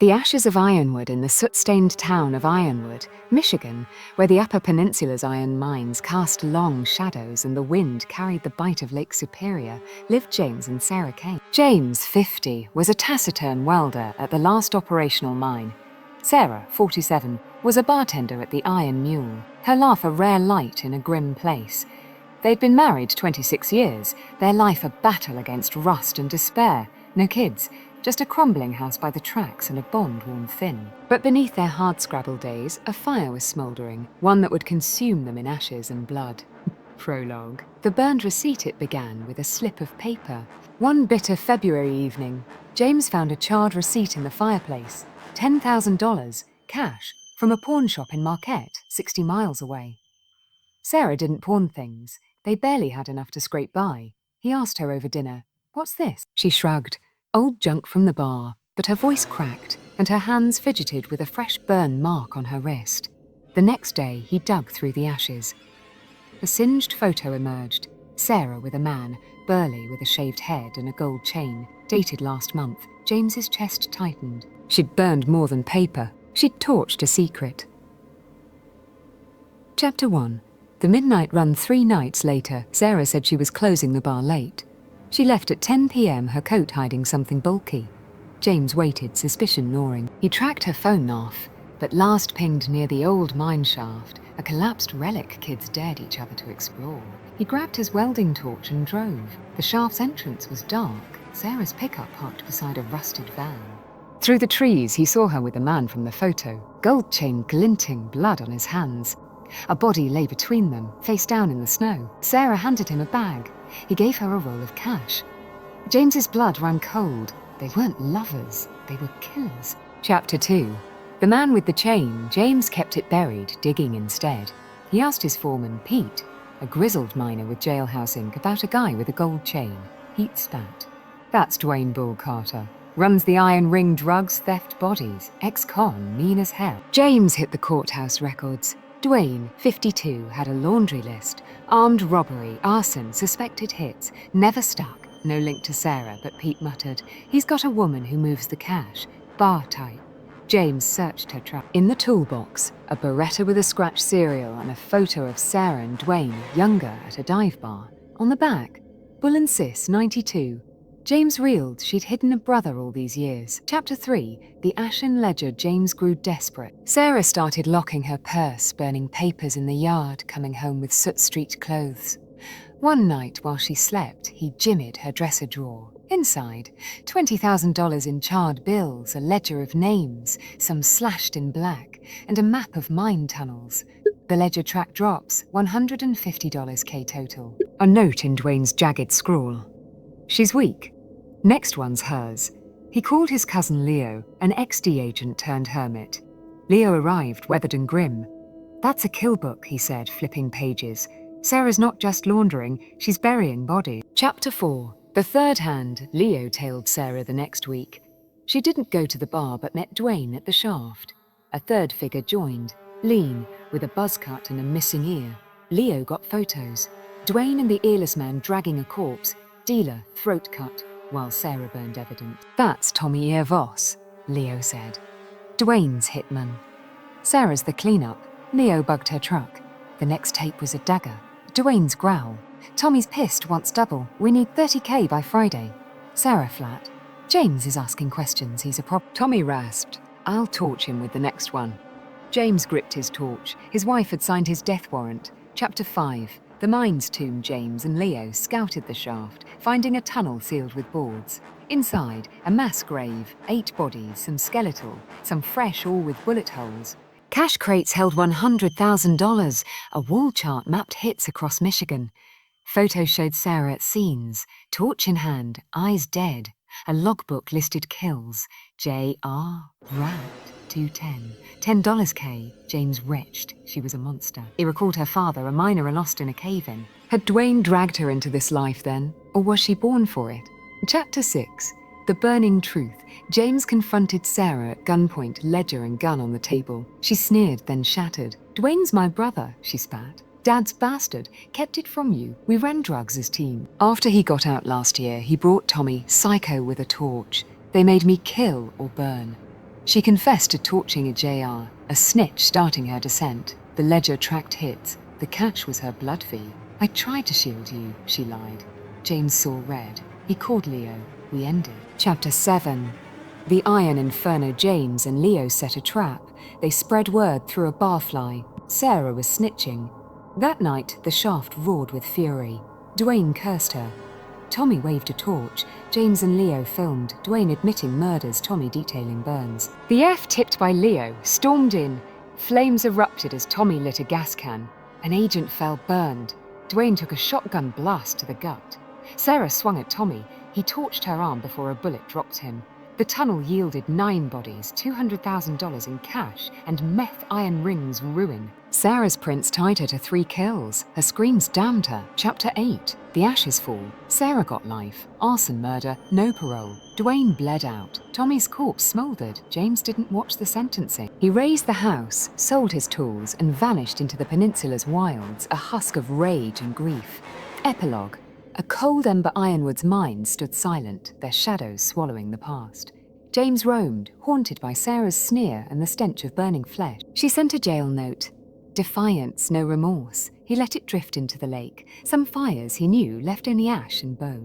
The ashes of Ironwood in the soot-stained town of Ironwood, Michigan, where the Upper Peninsula's iron mines cast long shadows and the wind carried the bite of Lake Superior, lived James and Sarah Kane. James, 50, was a taciturn welder at the last operational mine. Sarah, 47, was a bartender at the Iron Mule, her laugh a rare light in a grim place. They'd been married 26 years, their life a battle against rust and despair. No kids, just a crumbling house by the tracks and a bond worn thin. But beneath their hardscrabble days, a fire was smouldering, one that would consume them in ashes and blood. Prologue. The burned receipt it began with a slip of paper. One bitter February evening, James found a charred receipt in the fireplace. $10,000, cash, from a pawn shop in Marquette, 60 miles away. Sarah didn't pawn things. They barely had enough to scrape by. He asked her over dinner, "What's this?" She shrugged. Old junk from the bar, but her voice cracked and her hands fidgeted with a fresh burn mark on her wrist. The next day, he dug through the ashes. A singed photo emerged. Sarah with a man, burly with a shaved head and a gold chain, dated last month. James's chest tightened. She'd burned more than paper. She'd torched a secret. Chapter 1. The midnight run 3 nights later, Sarah said she was closing the bar late. She left at 10 p.m., her coat hiding something bulky. James waited, suspicion gnawing. He tracked her phone off, but last pinged near the old mine shaft, a collapsed relic kids dared each other to explore. He grabbed his welding torch and drove. The shaft's entrance was dark. Sarah's pickup parked beside a rusted van. Through the trees, he saw her with a man from the photo, gold chain glinting, blood on his hands. A body lay between them, face down in the snow. Sarah handed him a bag. He gave her a roll of cash. James's blood ran cold. They weren't lovers, they were killers. Chapter 2. The man with the chain, James kept it buried, digging instead. He asked his foreman, Pete, a grizzled miner with jailhouse ink, about a guy with a gold chain. Pete spat. "That's Dwayne Bull Carter. Runs the iron ring, drugs, theft, bodies. Ex-con, mean as hell." James hit the courthouse records. Dwayne, 52, had a laundry list. Armed robbery, arson, suspected hits. Never stuck. No link to Sarah, but Pete muttered, "He's got a woman who moves the cash. Bar type." James searched her truck. In the toolbox, a Beretta with a scratch serial and a photo of Sarah and Dwayne, younger, at a dive bar. On the back, Bull and Sis, 92. James reeled. She'd hidden a brother all these years. Chapter 3. The ashen ledger. James grew desperate. Sarah started locking her purse, burning papers in the yard, coming home with soot-streaked clothes. One night, while she slept, he jimmied her dresser drawer. Inside, $20,000 in charred bills, a ledger of names, some slashed in black, and a map of mine tunnels. The ledger track drops, $150 K total. A note in Dwayne's jagged scrawl. "She's weak. Next one's hers." He called his cousin Leo, an XD agent turned hermit. Leo arrived, weathered and grim. "That's a kill book," he said, flipping pages. "Sarah's not just laundering, she's burying bodies." Chapter 4. The third hand, Leo tailed Sarah the next week. She didn't go to the bar but met Dwayne at the shaft. A third figure joined, lean, with a buzz cut and a missing ear. Leo got photos. Dwayne and the earless man dragging a corpse, dealer, throat cut, while Sarah burned evidence. "That's Tommy Ear Voss," Leo said. "Dwayne's hitman. Sarah's the cleanup." Leo bugged her truck. The next tape was a dagger. Dwayne's growl. "Tommy's pissed, wants double. We need 30K by Friday." Sarah flat. "James is asking questions, he's a prop." Tommy rasped. "I'll torch him with the next one." James gripped his torch. His wife had signed his death warrant. Chapter 5. The mines tomb. James and Leo scouted the shaft, finding a tunnel sealed with boards. Inside, a mass grave, 8 bodies, some skeletal, some fresh, all with bullet holes. Cash crates held $100,000. A wall chart mapped hits across Michigan. Photos showed Sarah at scenes, torch in hand, eyes dead. A logbook listed kills. J.R. Rat, 210. $10 K. James retched. She was a monster. He recalled her father, a miner lost in a cave-in. Had Dwayne dragged her into this life then, or was she born for it? Chapter 6. The burning truth. James confronted Sarah at gunpoint, ledger and gun on the table. She sneered, then shattered. "Dwayne's my brother," she spat. "Dad's bastard. Kept it from you. We ran drugs as team." After he got out last year, he brought Tommy, psycho with a torch. "They made me kill or burn." She confessed to torching a JR, a snitch starting her descent. The ledger tracked hits. The catch was her blood fee. I tried to shield you, she lied. James saw red. He called Leo. We ended. Chapter 7. The Iron Inferno. James and Leo set a trap. They spread word through a barfly. Sarah was snitching. That night, the shaft roared with fury. Dwayne cursed her. Tommy waved a torch. James and Leo filmed, Dwayne admitting murders, Tommy detailing burns. The F, tipped by Leo, stormed in. Flames erupted as Tommy lit a gas can. An agent fell burned. Dwayne took a shotgun blast to the gut. Sarah swung at Tommy. He torched her arm before a bullet dropped him. The tunnel yielded 9 bodies, $200,000 in cash, and meth iron rings ruin. Sarah's prince tied her to 3 kills. Her screams damned her. Chapter 8. The ashes fall. Sarah got life. Arson murder, no parole. Dwayne bled out. Tommy's corpse smoldered. James didn't watch the sentencing. He razed the house, sold his tools, and vanished into the peninsula's wilds, a husk of rage and grief. Epilogue. A cold ember Ironwood's mind stood silent, their shadows swallowing the past. James roamed, haunted by Sarah's sneer and the stench of burning flesh. She sent a jail note. Defiance, no remorse. He let it drift into the lake. Some fires, he knew, left only ash and bone.